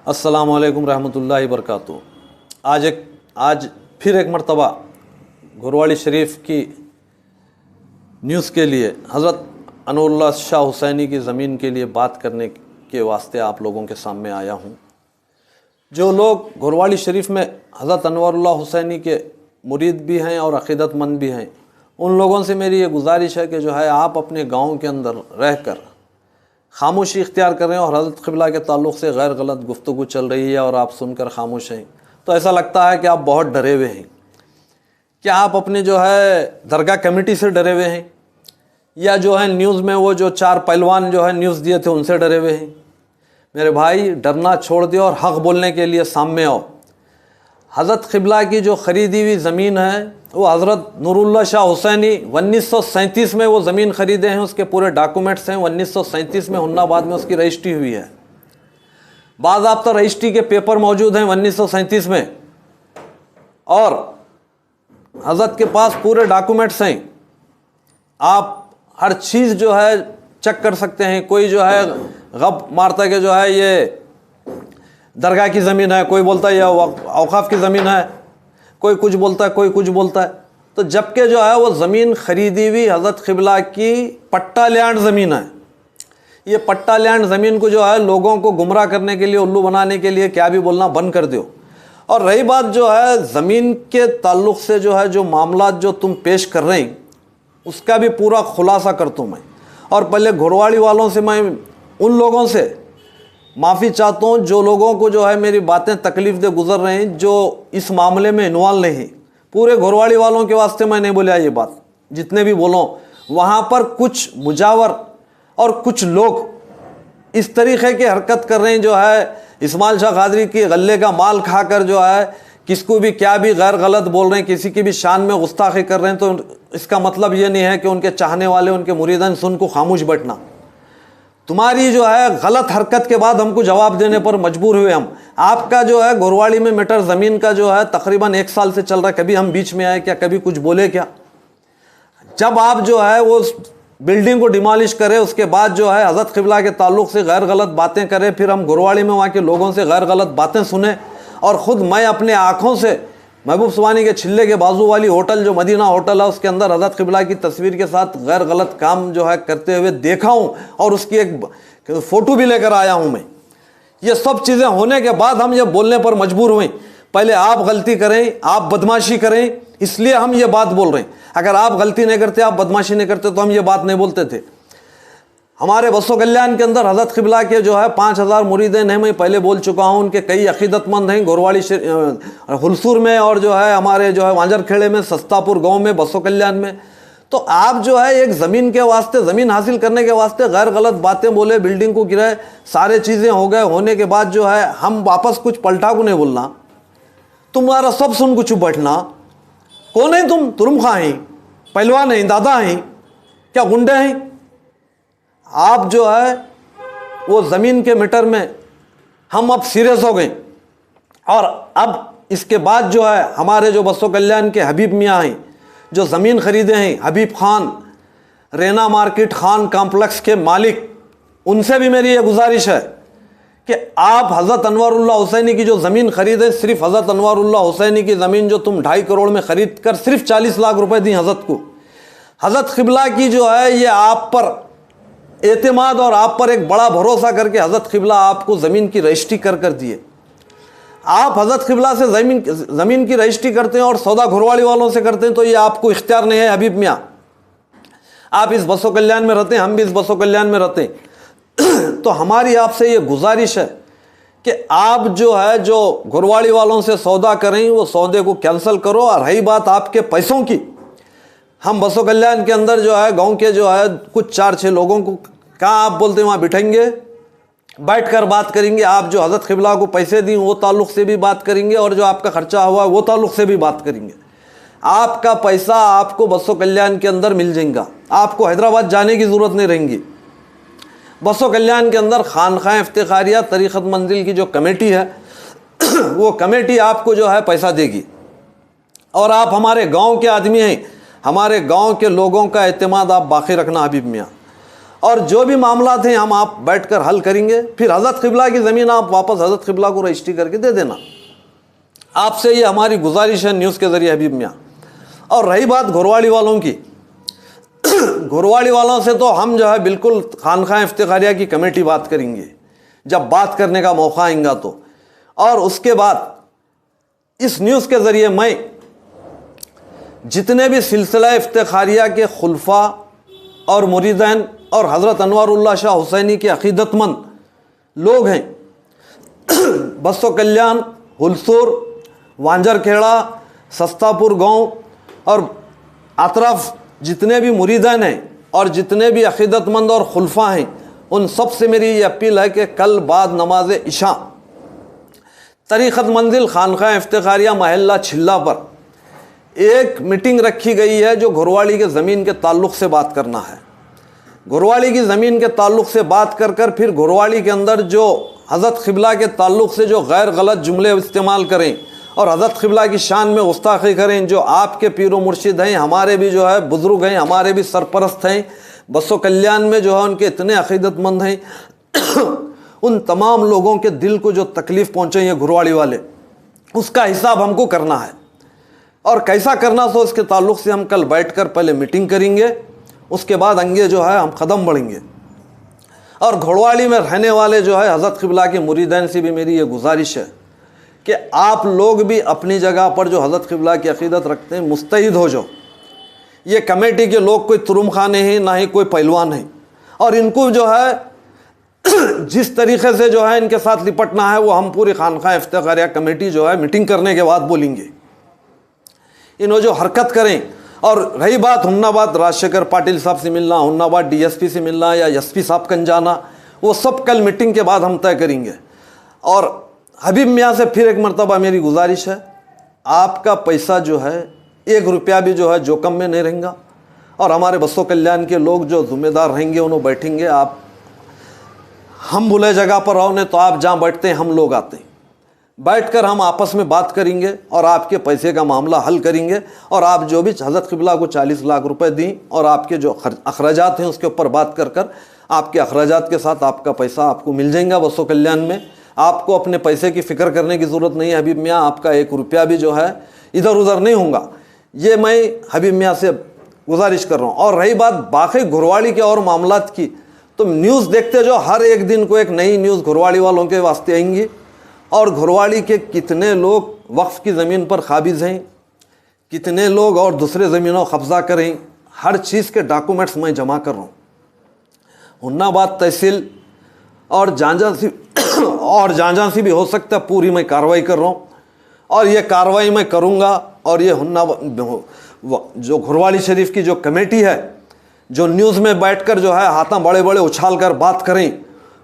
अस्सलामु अलैकुम रहमतुल्लाहि बरकातुहू। आज फिर एक मरतबा घुरवाली शरीफ की न्यूज़ के लिए हज़रत अनवरुल्लाह शाह हुसैनी की ज़मीन के लिए बात करने के वास्ते आप लोगों के सामने आया हूँ। जो लोग घुरवाली शरीफ में हज़रत अनवरुल्लाह हुसैनी के मुरीद भी हैं और अक़ीदतमंद भी हैं, उन लोगों से मेरी ये गुजारिश है कि जो है आप अपने गाँव के अंदर रहकर खामोशी इख्तियार कर रहे हैं और हज़रत क़िबला के ताल्लुक़ से गैर गलत गुफ्तगू चल रही है और आप सुनकर खामोश हैं, तो ऐसा लगता है कि आप बहुत डरे हुए हैं। क्या आप अपने जो है दरगाह कमेटी से डरे हुए हैं, या जो है न्यूज़ में वो जो 4 पहलवान जो है न्यूज़ दिए थे उनसे डरे हुए हैं? मेरे भाई, डरना छोड़ दियो और हक़ बोलने के लिए सामने आओ। हज़रत क़िबला की जो ख़रीदी हुई ज़मीन है वो हज़रत नूरुल्लाह शाह हुसैनी 1937 में वो ज़मीन ख़रीदे हैं, उसके पूरे डॉक्यूमेंट्स हैं। 1937 में हुन्नाबाद में उसकी रजिस्ट्री हुई है। बाज़ाब्ता रजिस्ट्री के पेपर मौजूद हैं 1937 में, और हज़रत के पास पूरे डॉक्यूमेंट्स हैं। आप हर चीज़ जो है चेक कर सकते हैं। कोई जो है गप मारता है कि जो है ये दरगाह की ज़मीन है, कोई बोलता है यह औक़ाफ़ की ज़मीन है, कोई कुछ बोलता है, कोई कुछ बोलता है। तो जबकि जो है वो ज़मीन ख़रीदी हुई हज़रत क़िबला की पट्टा लैंड ज़मीन है। ये पट्टा लैंड ज़मीन को जो है लोगों को गुमराह करने के लिए, उल्लू बनाने के लिए क्या भी बोलना बंद कर दो। और रही बात जो है ज़मीन के ताल्लुक़ से जो है जो मामला जो तुम पेश कर रहे हैं उसका भी पूरा खुलासा करता हूँ मैं। और पहले घुरवाली वालों से मैं उन लोगों से माफ़ी चाहता हूँ जो लोगों को जो है मेरी बातें तकलीफ़ दे गुज़र रहे हैं, जो इस मामले में इन्वॉल्व नहीं। पूरे घुरवाली वालों के वास्ते मैं नहीं बोला ये बात, जितने भी बोलो वहाँ पर कुछ मुजावर और कुछ लोग इस तरीक़े की हरकत कर रहे हैं, जो है इस्माइल शाह क़ादरी की गले का माल खाकर जो है किसको भी क्या भी गैर गलत बोल रहे हैं, किसी की भी शान में गुस्ताखी कर रहे हैं। तो इसका मतलब ये नहीं है कि उनके चाहने वाले, उनके मुरीदन सुन को खामोश बैठना। तुम्हारी जो है गलत हरकत के बाद हमको जवाब देने पर मजबूर हुए हम। आपका जो है घुरवाली में मैटर ज़मीन का जो है तकरीबन 1 साल से चल रहा है, कभी हम बीच में आए क्या, कभी कुछ बोले क्या? जब आप जो है वो बिल्डिंग को डिमॉलिश करें, उसके बाद जो है हज़रत क़िबला के ताल्लुक़ से गैर गलत बातें करें, फिर हम घुरवाली में वहाँ के लोगों से गैर गलत बातें सुने, और ख़ुद मैं अपने आँखों से महबूब सुबानी के छिल्ले के बाजू वाली होटल जो मदीना होटल है उसके अंदर हज़रत क़िबला की तस्वीर के साथ गैर गलत काम जो है करते हुए देखा हूँ, और उसकी एक फ़ोटो भी लेकर आया हूँ मैं। ये सब चीज़ें होने के बाद हम ये बोलने पर मजबूर हुए। पहले आप गलती करें, आप बदमाशी करें, इसलिए हम ये बात बोल रहे हैं। अगर आप गलती नहीं करते, आप बदमाशी नहीं करते, तो हम ये बात नहीं बोलते थे। हमारे बसो कल्याण के अंदर हज़रत क़िबला के जो है 5000 मुरीदें हैं, मैं पहले बोल चुका हूँ। उनके कई अक़ीदतमंद हैं घुरवाली हुलसूर में, और जो है हमारे जो है वांजरखेड़े में, सस्तापुर गांव में, बसो कल्याण में। तो आप जो है एक ज़मीन के वास्ते, ज़मीन हासिल करने के वास्ते गैर गलत बातें बोले, बिल्डिंग को गिराए, सारे चीज़ें हो गए। होने के बाद जो है हम वापस कुछ पलटा को नहीं बोलना, तुम्हारा सब सुन को चुप बैठना। कौन है तुम खा हैं, पहलवान हैं, दादा हैं, क्या गुंडे हैं? आप जो है वो ज़मीन के मैटर में हम अब सीरियस हो गए, और अब इसके बाद जो है हमारे जो बसो कल्याण के हबीब मियाँ हैं, जो ज़मीन ख़रीदे हैं, हबीब खान, रेना मार्केट खान कॉम्प्लेक्स के मालिक, उनसे भी मेरी ये गुजारिश है कि आप हज़रत अनवरुल्लाह हुसैनी की जो ज़मीन ख़रीदे, सिर्फ हज़रत अनवरुल्लाह हुसैनी की ज़मीन जो तुम 2.5 करोड़ में ख़रीद कर सिर्फ 40 लाख रुपए दी हज़रत को, हज़रत क़िबला की जो है ये आप पर एतमाद और आप पर एक बड़ा भरोसा करके हज़रत क़िबला आपको ज़मीन की रजिस्ट्री कर दिए। आप हज़रत क़िबला से ज़मीन की रजिस्ट्री करते हैं और सौदा घुरवाली वालों से करते हैं, तो ये आपको इख्तियार नहीं है हबीब मियाँ। आप इस बसो कल्याण में रहते हैं, हम भी इस बसो कल्याण में रहते हैं। तो हमारी आपसे ये गुजारिश है कि आप जो है जो घुरवाली वालों से सौदा करें, वो सौदे को कैंसिल करो। और रही बात आपके पैसों की, हम बसो कल्याण के अंदर जो है गांव के जो है कुछ 4-6 लोगों को कहाँ आप बोलते हैं वहाँ बिठाएंगे, बैठ कर बात करेंगे। आप जो हज़रत क़िबला को पैसे दी वो ताल्लुक़ से भी बात करेंगे, और जो आपका ख़र्चा हुआ वो ताल्लुक़ से भी बात करेंगे। आपका पैसा आपको बसो कल्याण के अंदर मिल जाएगा, आपको हैदराबाद जाने की ज़रूरत नहीं रहेंगी। बसो कल्याण के अंदर खानख़ाह इफ्तिखारिया तरीक़त मंजिल की जो कमेटी है वो कमेटी आपको जो है पैसा देगी, और आप हमारे गाँव के आदमी हैं, हमारे गांव के लोगों का एतमाद आप बाकी रखना हबीब मियाँ। और जो भी मामला थे हम आप बैठकर हल करेंगे। फिर हज़रत क़िबला की ज़मीन आप वापस हज़रत क़िबला को रजिस्ट्री करके दे देना। आपसे ये हमारी गुजारिश है न्यूज़ के ज़रिए हबीब मियाँ। और रही बात घुरवाड़ी वालों की, घुरवाड़ी वालों से तो हम जो है बिल्कुल खानखा इफ्तिखारिया की कमेटी बात करेंगे जब बात करने का मौका आएगा तो। और उसके बाद इस न्यूज़ के ज़रिए मैं जितने भी सिलसिला इफ्तिखारिया के खुलफा और मुरीदैन और हज़रत अनवारुल्लाह शाह हुसैनी के अक़ीदतमंद लोग हैं, बस्सो कल्याण, हुलसूर, वांजरखेड़ा, सस्तापुर गांव और अतराफ जितने भी मुरीदैन हैं और जितने भी अक़ीदतमंद और खुलफा हैं, उन सब से मेरी ये अपील है कि कल बाद नमाज इशा तरीक़त मंजिल खानखा इफ्तिखारिया महल्ला छिल्ला पर एक मीटिंग रखी गई है जो घुरवाड़ी के ज़मीन के ताल्लुक़ से बात करना है। घुरवाड़ी की ज़मीन के ताल्लुक़ से बात कर कर फिर घुरवाड़ी के अंदर जो हज़रत क़िबला के ताल्लुक़ से जो गैर गलत जुमले इस्तेमाल करें और हज़रत क़िबला की शान में गुस्ताखी करें, जो आपके पीर व मुर्शिद हैं, हमारे भी जो है बुज़ुर्ग हैं, हमारे भी सरपरस्त हैं, बस्सो कल्याण में जो है उनके इतने अक़ीदतमंद हैं, उन तमाम लोगों के दिल को जो तकलीफ़ पहुँचे ये घुरवाड़ी वाले, उसका हिसाब हमको करना है। और कैसा करना सो इसके ताल्लुक़ से हम कल बैठकर पहले मीटिंग करेंगे, उसके बाद आगे जो है हम कदम बढ़ेंगे। और घुरवाड़ी में रहने वाले जो है हज़रत क़िबला के मुरीदैन से भी मेरी ये गुजारिश है कि आप लोग भी अपनी जगह पर जो हज़रत क़िबला की अक़ीदत रखते हैं मुस्तैद हो जाओ। ये कमेटी के लोग कोई तुरुम खाने हैं, ना ही कोई पहलवान हैं, और इनको जो है जिस तरीक़े से जो है इनके साथ लिपटना है वो हम पूरी खानखा इफ्तिखारिया कमेटी जो है मीटिंग करने के बाद बोलेंगे। इन्हों जो हरकत करें, और रही बात हुन्नाबाद राजशेखर पाटिल साहब से मिलना, हुन्नाबाद DSP से मिलना या SP साहब कन जाना, वो सब कल मीटिंग के बाद हम तय करेंगे। और हबीब मियाँ से फिर एक मरतबा मेरी गुजारिश है, आपका पैसा जो है 1 रुपया भी जो है जोखम में नहीं रहेगा, और हमारे बस्सो कल्याण के लोग जो ज़िम्मेदार रहेंगे उन्होंने बैठेंगे। आप हम बुले जगह पर रहो नहीं तो आप जहाँ बैठते हैं हम लोग आते हैं, बैठकर हम आपस में बात करेंगे और आपके पैसे का मामला हल करेंगे। और आप जो भी हज़रत क़िबला को 40 लाख रुपए दी और आपके जो अखराजात हैं उसके ऊपर बात कर कर आपके अखराजात के साथ आपका पैसा आपको मिल जाएगा बस्सो कल्याण में। आपको अपने पैसे की फ़िक्र करने की ज़रूरत नहीं है हबीब मियाँ, आपका 1 रुपया भी जो है इधर उधर नहीं होगा। ये मैं हबीब मियाँ से गुजारिश कर रहा हूँ। और रही बात बाकी घुरवाड़ी के और मामलात की, तो न्यूज़ देखते जो हर एक दिन को एक नई न्यूज़ घुरवाड़ी वालों के वास्ते आएंगी। और घुरवाड़ी के कितने लोग वक्फ़ की ज़मीन पर काबिज़ हैं, कितने लोग और दूसरे ज़मीनों कब्ज़ा करें, हर चीज़ के डॉक्यूमेंट्स मैं जमा कर रहा हूँ। हुन्नाबाद तहसील और झांझा से भी हो सकता है पूरी मैं कार्रवाई कर रहा हूँ, और ये कार्रवाई मैं करूँगा। और ये जो घुरवाड़ी शरीफ की जो कमेटी है जो न्यूज़ में बैठकर जो है हाथ बड़े बड़े उछाल कर बात करें,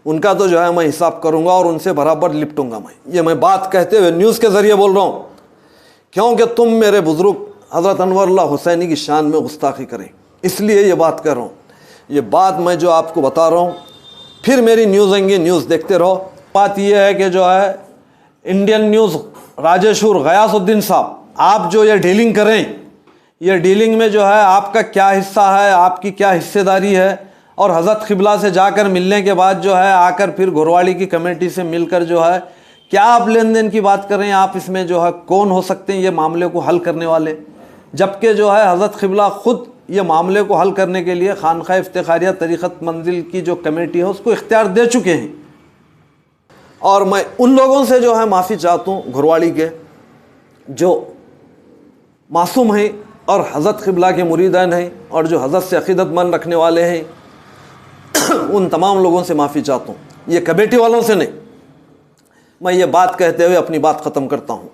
उनका तो जो है मैं हिसाब करूंगा और उनसे बराबर लिपटूंगा। ये मैं बात कहते हुए न्यूज़ के ज़रिए बोल रहा हूँ, क्योंकि तुम मेरे बुज़ुर्ग हज़रत अनवरुल्लाह हुसैनी की शान में गुस्ताखी करें, इसलिए ये बात कर रहा हूँ। ये बात मैं जो आपको बता रहा हूँ, फिर मेरी न्यूज़ आएंगी, न्यूज़ देखते रहो। बात यह है कि जो है इंडियन न्यूज़ राजेशुर गयासुद्दीन साहब, आप जो ये डीलिंग करें, ये डीलिंग में जो है आपका क्या हिस्सा है, आपकी क्या हिस्सेदारी है, और हज़रत क़िबला से जाकर मिलने के बाद जो है आकर फिर घुरवाड़ी की कमेटी से मिलकर जो है क्या आप लेन देन की बात कर रहे हैं, आप इसमें जो है कौन हो सकते हैं ये मामले को हल करने वाले, जबकि जो है हज़रत क़िबला ख़ुद ये मामले को हल करने के लिए खानखा इफ्तिखारिया तरीक़त मंजिल की जो कमेटी है उसको इख्तियार दे चुके हैं। और मैं उन लोगों से जो है माफ़ी चाहता हूँ घुरवाड़ी के जो मासूम हैं और हज़रत क़िबला के मुरीदान हैं और जो हज़रत से अक़ीदतमंद रखने वाले हैं, उन तमाम लोगों से माफ़ी चाहता हूँ, ये कमेटी वालों से नहीं। मैं ये बात कहते हुए अपनी बात ख़त्म करता हूँ।